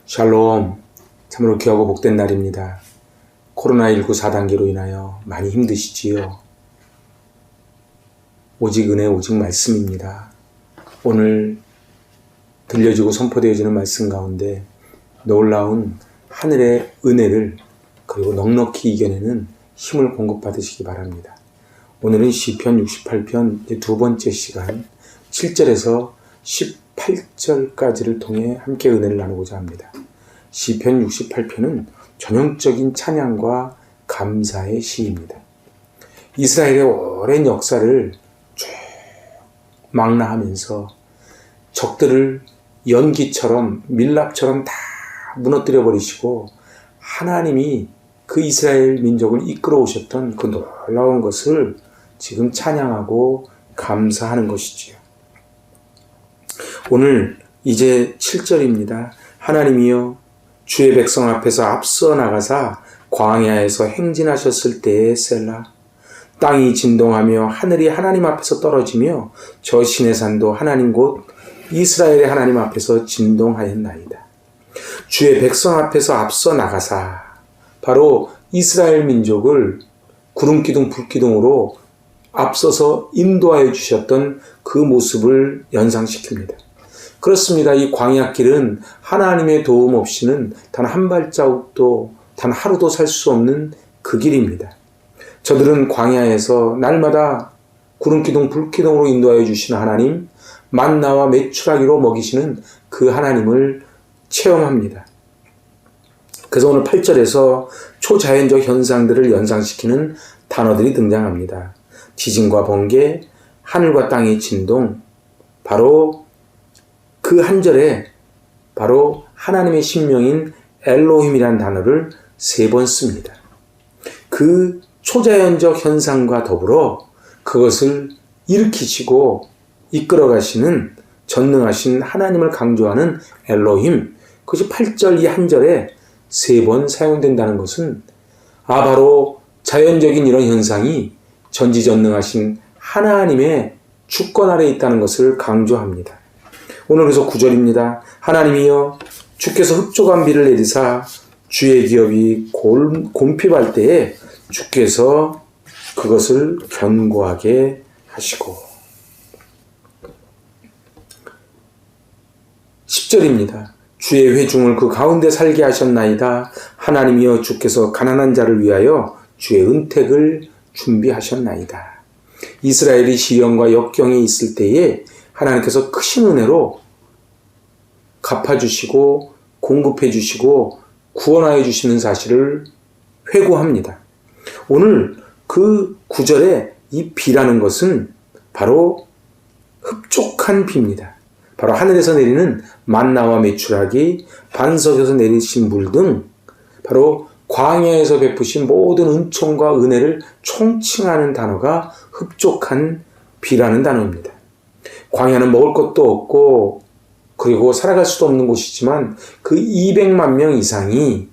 샬롬, 참으로 귀하고 복된 날입니다. 코로나19 4단계로 인하여 많이 힘드시지요? 오직 은혜, 오직 말씀입니다. 오늘 들려지고 선포되어지는 말씀 가운데 놀라운 하늘의 은혜를 그리고 넉넉히 이겨내는 힘을 공급받으시기 바랍니다. 오늘은 시편 68편 두 번째 시간 7절에서 18절까지를 통해 함께 은혜를 나누고자 합니다. 시편 68편은 전형적인 찬양과 감사의 시입니다. 이스라엘의 오랜 역사를 쭉 망라하면서 적들을 연기처럼 밀랍처럼 다 무너뜨려 버리시고 하나님이 그 이스라엘 민족을 이끌어 오셨던 그 놀라운 것을 지금 찬양하고 감사하는 것이지요. 오늘 이제 7절입니다. 하나님이여 주의 백성 앞에서 앞서 나가사 광야에서 행진하셨을 때에 셀라. 땅이 진동하며 하늘이 하나님 앞에서 떨어지며 저 시내산도 하나님 곧 이스라엘의 하나님 앞에서 진동하였나이다. 주의 백성 앞에서 앞서 나가사, 바로 이스라엘 민족을 구름기둥 불기둥으로 앞서서 인도하여 주셨던 그 모습을 연상시킵니다. 그렇습니다. 이 광야길은 하나님의 도움 없이는 단 한 발자국도 단 하루도 살 수 없는 그 길입니다. 저들은 광야에서 날마다 구름기둥 불기둥으로 인도하여 주시는 하나님, 만나와 메추라기로 먹이시는 그 하나님을 체험합니다. 그래서 오늘 8절에서 초자연적 현상들을 연상시키는 단어들이 등장합니다. 지진과 번개, 하늘과 땅의 진동, 바로 그 한 절에 바로 하나님의 신명인 엘로힘이라는 단어를 3번 씁니다. 그 초자연적 현상과 더불어 그것을 일으키시고 이끌어 가시는 전능하신 하나님을 강조하는 엘로힘, 그것이 8절 이 한 절에 3번 사용된다는 것은 바로 자연적인 이런 현상이 전지전능하신 하나님의 주권 아래에 있다는 것을 강조합니다. 오늘 그래서 9절입니다. 하나님이여 주께서 흡족한 비를 내리사 주의 기업이 곰핍할 때에 주께서 그것을 견고하게 하시고. 10절입니다. 주의 회중을 그 가운데 살게 하셨나이다. 하나님이여 주께서 가난한 자를 위하여 주의 은택을 준비하셨나이다. 이스라엘이 시련과 역경에 있을 때에 하나님께서 크신 은혜로 갚아주시고 공급해주시고 구원하여 주시는 사실을 회고합니다. 오늘 그 9절에 이 비라는 것은 바로 흡족한 비입니다. 바로 하늘에서 내리는 만나와 메추라기, 반석에서 내리신 물 등 바로 광야에서 베푸신 모든 은총과 은혜를 총칭하는 단어가 흡족한 비라는 단어입니다. 광야는 먹을 것도 없고 그리고 살아갈 수도 없는 곳이지만 그 200만 명 이상이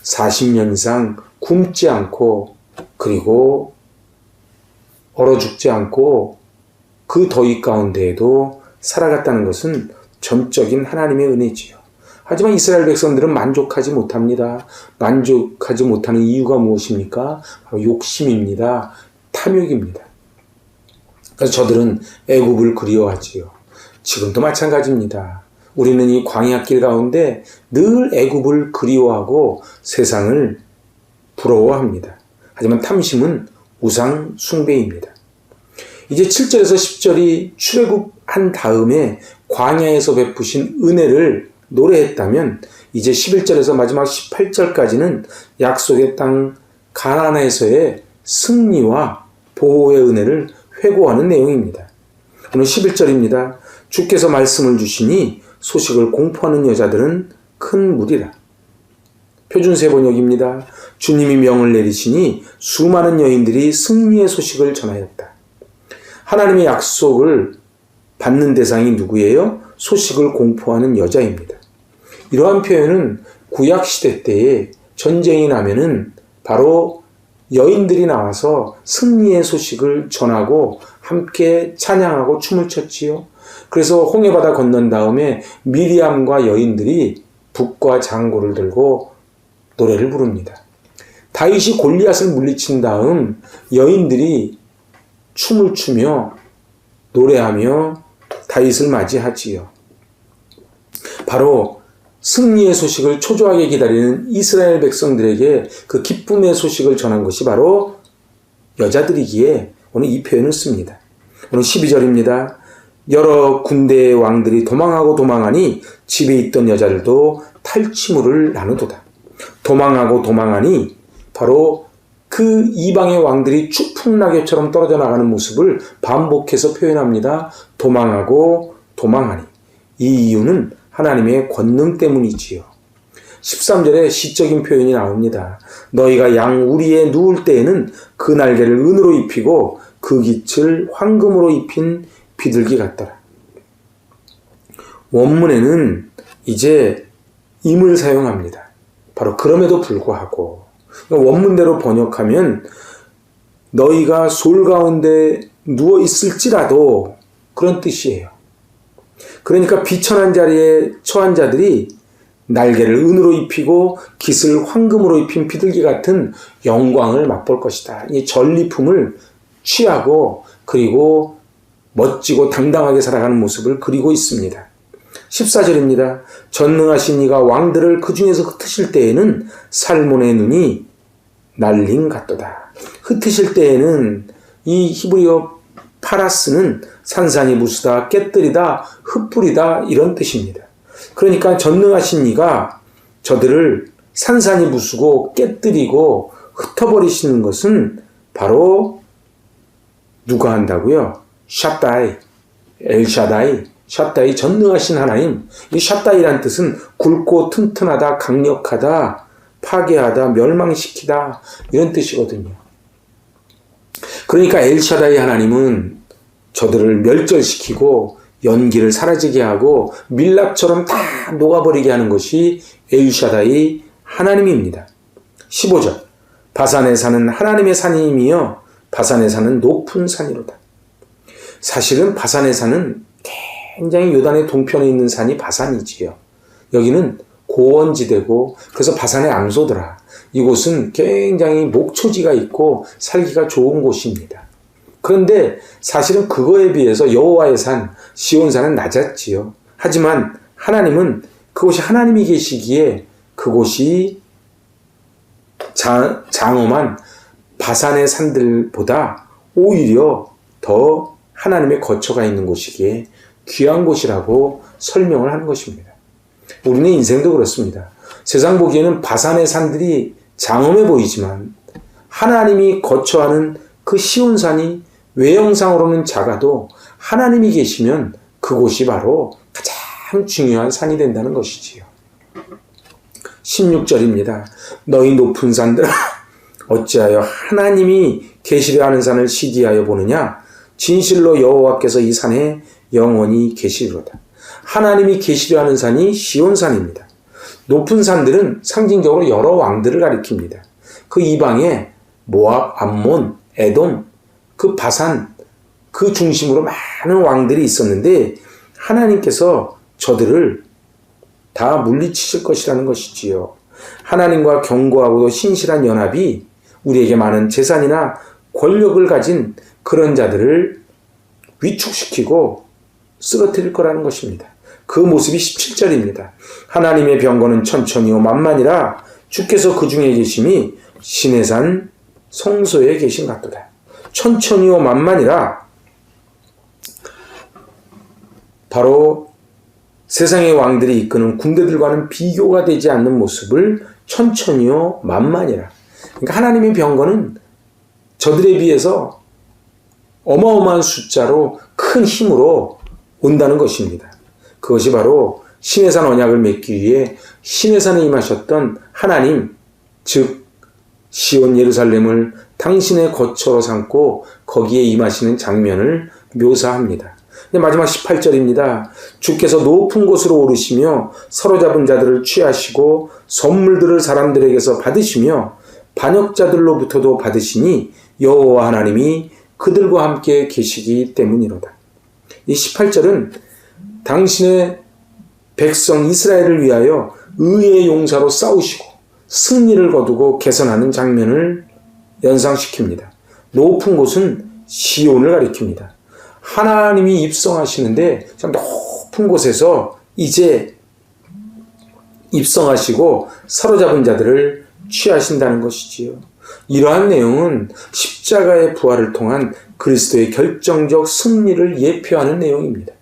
40년 이상 굶지 않고 그리고 얼어 죽지 않고 그 더위 가운데에도 살아갔다는 것은 전적인 하나님의 은혜지요. 하지만 이스라엘 백성들은 만족하지 못합니다. 만족하지 못하는 이유가 무엇입니까? 바로 욕심입니다. 탐욕입니다. 그래서 저들은 애굽을 그리워하지요. 지금도 마찬가지입니다. 우리는 이 광야길 가운데 늘 애굽을 그리워하고 세상을 부러워합니다. 하지만 탐심은 우상 숭배입니다. 이제 7절에서 10절이 출애굽한 다음에 광야에서 베푸신 은혜를 노래했다면 이제 11절에서 마지막 18절까지는 약속의 땅 가나안에서의 승리와 보호의 은혜를 회고하는 내용입니다. 오늘 11절입니다. 주께서 말씀을 주시니 소식을 공포하는 여자들은 큰 무리라. 표준세 번역입니다. 주님이 명을 내리시니 수많은 여인들이 승리의 소식을 전하였다. 하나님의 약속을 받는 대상이 누구예요? 소식을 공포하는 여자입니다. 이러한 표현은 구약시대 때에 전쟁이 나면은 바로 여인들이 나와서 승리의 소식을 전하고 함께 찬양하고 춤을 췄지요. 그래서 홍해바다 건넌 다음에 미리암과 여인들이 북과 장구를 들고 노래를 부릅니다. 다윗이 골리앗을 물리친 다음 여인들이 춤을 추며 노래하며 다윗을 맞이하지요. 바로 승리의 소식을 초조하게 기다리는 이스라엘 백성들에게 그 기쁨의 소식을 전한 것이 바로 여자들이기에 오늘 이 표현을 씁니다. 오늘 12절입니다. 여러 군대의 왕들이 도망하고 도망하니 집에 있던 여자들도 탈취물을 나누도다. 도망하고 도망하니 바로 그 이방의 왕들이 추풍낙엽처럼 떨어져 나가는 모습을 반복해서 표현합니다. 도망하고 도망하니. 이 이유는 하나님의 권능 때문이지요. 13절에 시적인 표현이 나옵니다. 너희가 양 우리에 누울 때에는 그 날개를 은으로 입히고 그 깃을 황금으로 입힌 비둘기 같더라. 원문에는 이제 임을 사용합니다. 바로 그럼에도 불구하고 원문대로 번역하면 너희가 솔 가운데 누워 있을지라도 그런 뜻이에요. 그러니까 비천한 자리에 처한 자들이 날개를 은으로 입히고 깃을 황금으로 입힌 비둘기 같은 영광을 맛볼 것이다. 이 전리품을 취하고 그리고 멋지고 당당하게 살아가는 모습을 그리고 있습니다. 14절입니다. 전능하신 이가 왕들을 그 중에서 흩으실 때에는 살몬의 눈이 날림 같도다. 흩으실 때에는 이 히브리어 파라스는 산산이 무수다, 깨뜨리다, 흩뿌리다 이런 뜻입니다. 그러니까 전능하신 이가 저들을 산산이 무수고 깨뜨리고 흩어버리시는 것은 바로 누가 한다고요? 샤다이, 엘샤다이, 샤다이 전능하신 하나님. 이 샤다이란 뜻은 굵고 튼튼하다, 강력하다, 파괴하다, 멸망시키다 이런 뜻이거든요. 그러니까 엘샤다이 하나님은 저들을 멸절시키고 연기를 사라지게 하고 밀랍처럼 다 녹아버리게 하는 것이 엘샤다이 하나님입니다. 15절 바산에 사는 하나님의 산이며 바산에 사는 높은 산이로다. 사실은 바산에 사는 굉장히 요단의 동편에 있는 산이 바산이지요. 여기는 고원지대고 그래서 바산의 앙소더라. 이곳은 굉장히 목초지가 있고 살기가 좋은 곳입니다. 그런데 사실은 그거에 비해서 여호와의 산 시온산은 낮았지요. 하지만 하나님은 그곳이 하나님이 계시기에 그곳이 장엄한 바산의 산들보다 오히려 더 하나님의 거처가 있는 곳이기에 귀한 곳이라고 설명을 하는 것입니다. 우리는 인생도 그렇습니다. 세상 보기에는 바산의 산들이 장엄해 보이지만 하나님이 거처하는 그 시온산이 외형상으로는 작아도 하나님이 계시면 그곳이 바로 가장 중요한 산이 된다는 것이지요. 16절입니다. 너희 높은 산들아 어찌하여 하나님이 계시려 하는 산을 시기하여 보느냐? 진실로 여호와께서 이 산에 영원히 계시리로다. 하나님이 계시려 하는 산이 시온산입니다. 높은 산들은 상징적으로 여러 왕들을 가리킵니다. 그 이방에 모압, 암몬, 에돔, 그 바산, 그 중심으로 많은 왕들이 있었는데 하나님께서 저들을 다 물리치실 것이라는 것이지요. 하나님과 견고하고도 신실한 연합이 우리에게 많은 재산이나 권력을 가진 그런 자들을 위축시키고 쓰러뜨릴 거라는 것입니다. 그 모습이 17절입니다. 하나님의 병거는 천천히요 만만이라 주께서 그 중에 계심이 시내산 성소에 계신 같도다. 천천히요 만만이라 바로 세상의 왕들이 이끄는 군대들과는 비교가 되지 않는 모습을 천천히요 만만이라. 그러니까 하나님의 병거는 저들에 비해서 어마어마한 숫자로 큰 힘으로 온다는 것입니다. 그것이 바로 시내산 언약을 맺기 위해 시내산에 임하셨던 하나님, 즉 시온 예루살렘을 당신의 거처로 삼고 거기에 임하시는 장면을 묘사합니다. 마지막 18절입니다. 주께서 높은 곳으로 오르시며 사로잡은 자들을 취하시고 선물들을 사람들에게서 받으시며 반역자들로부터도 받으시니 여호와 하나님이 그들과 함께 계시기 때문이로다. 이 18절은 당신의 백성 이스라엘을 위하여 의의 용사로 싸우시고 승리를 거두고 개선하는 장면을 연상시킵니다. 높은 곳은 시온을 가리킵니다. 하나님이 입성하시는데 높은 곳에서 이제 입성하시고 사로잡은 자들을 취하신다는 것이지요. 이러한 내용은 십자가의 부활을 통한 그리스도의 결정적 승리를 예표하는 내용입니다.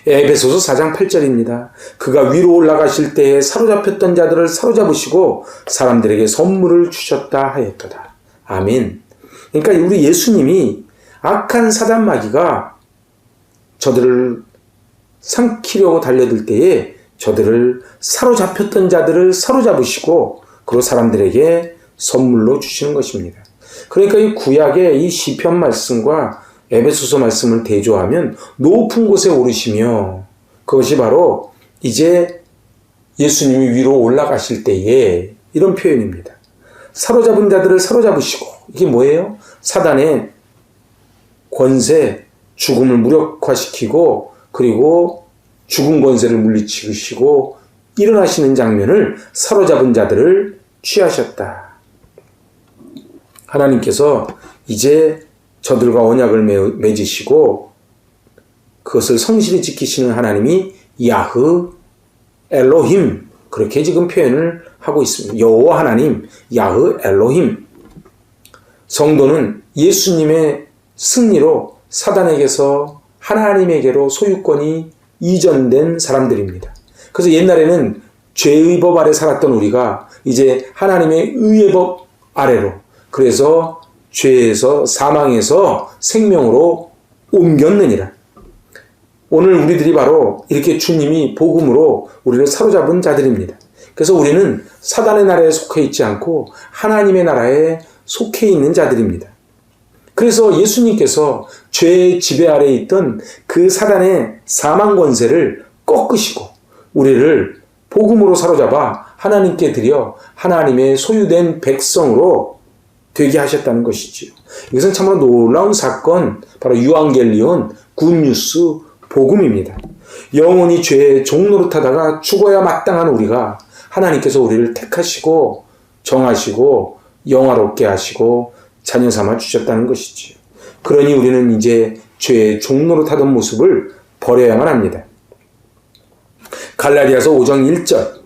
에베소서 4장 8절입니다. 그가 위로 올라가실 때에 사로잡혔던 자들을 사로잡으시고 사람들에게 선물을 주셨다 하였도다. 아멘. 그러니까 우리 예수님이 악한 사단 마귀가 저들을 삼키려고 달려들 때에 저들을 사로잡혔던 자들을 사로잡으시고 그리고 사람들에게 선물로 주시는 것입니다. 그러니까 이 구약의 이 시편 말씀과 에베소서 말씀을 대조하면 높은 곳에 오르시며, 그것이 바로 이제 예수님이 위로 올라가실 때에 이런 표현입니다. 사로잡은 자들을 사로잡으시고, 이게 뭐예요? 사단의 권세, 죽음을 무력화시키고 그리고 죽은 권세를 물리치시고 일어나시는 장면을 사로잡은 자들을 취하셨다. 하나님께서 이제 저들과 언약을 맺으시고 그것을 성실히 지키시는 하나님이 야흐 엘로힘, 그렇게 지금 표현을 하고 있습니다. 여호와 하나님, 야흐 엘로힘. 성도는 예수님의 승리로 사단에게서 하나님에게로 소유권이 이전된 사람들입니다. 그래서 옛날에는 죄의 법 아래 살았던 우리가 이제 하나님의 의의 법 아래로, 그래서 죄에서 사망에서 생명으로 옮겼느니라. 오늘 우리들이 바로 이렇게 주님이 복음으로 우리를 사로잡은 자들입니다. 그래서 우리는 사단의 나라에 속해 있지 않고 하나님의 나라에 속해 있는 자들입니다. 그래서 예수님께서 죄의 지배 아래에 있던 그 사단의 사망 권세를 꺾으시고 우리를 복음으로 사로잡아 하나님께 드려 하나님의 소유된 백성으로 되게 하셨다는 것이지요. 이것은 참으로 놀라운 사건, 바로 유앙겔리온, 굿뉴스, 복음입니다. 영원히 죄의 종노릇하다가 죽어야 마땅한 우리가 하나님께서 우리를 택하시고 정하시고 영화롭게 하시고 자녀 삼아 주셨다는 것이지요. 그러니 우리는 이제 죄의 종노릇하던 모습을 버려야만 합니다. 갈라디아서 5장 1절,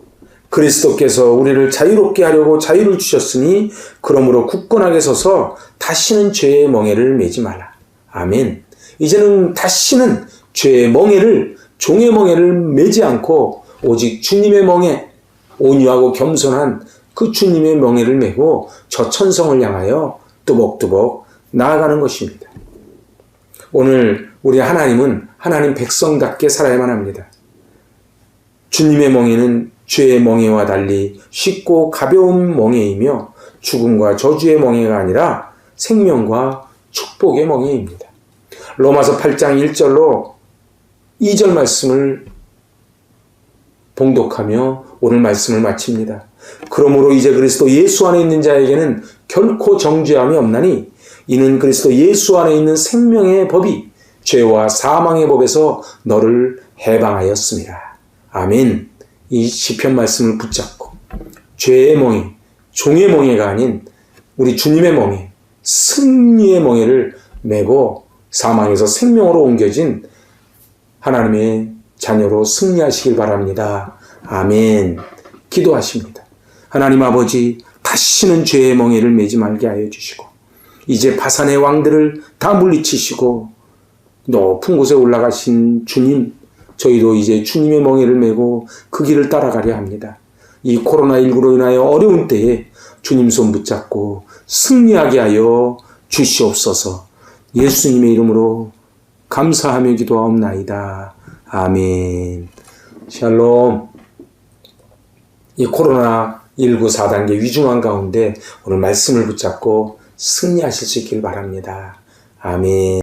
그리스도께서 우리를 자유롭게 하려고 자유를 주셨으니 그러므로 굳건하게 서서 다시는 죄의 멍에를 매지 말라. 아멘. 이제는 다시는 죄의 멍에를, 종의 멍에를 매지 않고 오직 주님의 멍에, 온유하고 겸손한 그 주님의 멍에를 메고 저 천성을 향하여 뚜벅뚜벅 나아가는 것입니다. 오늘 우리 하나님은 하나님 백성답게 살아야만 합니다. 주님의 멍에는 죄의 멍에와 달리 쉽고 가벼운 멍에이며 죽음과 저주의 멍에가 아니라 생명과 축복의 멍에입니다. 로마서 8장 1절로 2절 말씀을 봉독하며 오늘 말씀을 마칩니다. 그러므로 이제 그리스도 예수 안에 있는 자에게는 결코 정죄함이 없나니 이는 그리스도 예수 안에 있는 생명의 법이 죄와 사망의 법에서 너를 해방하였습니다. 아멘. 이 시편 말씀을 붙잡고 죄의 멍에, 종의 멍에가 아닌 우리 주님의 멍에, 승리의 멍에를 메고 사망에서 생명으로 옮겨진 하나님의 자녀로 승리하시길 바랍니다. 아멘. 기도하십니다. 하나님 아버지, 다시는 죄의 멍에를 매지 말게 하여 주시고 이제 바산의 왕들을 다 물리치시고 높은 곳에 올라가신 주님, 저희도 이제 주님의 멍에를 메고 그 길을 따라가려 합니다. 이 코로나19로 인하여 어려운 때에 주님 손 붙잡고 승리하게 하여 주시옵소서. 예수님의 이름으로 감사하며 기도하옵나이다. 아멘. 샬롬. 이 코로나19 4단계 위중한 가운데 오늘 말씀을 붙잡고 승리하실 수 있길 바랍니다. 아멘.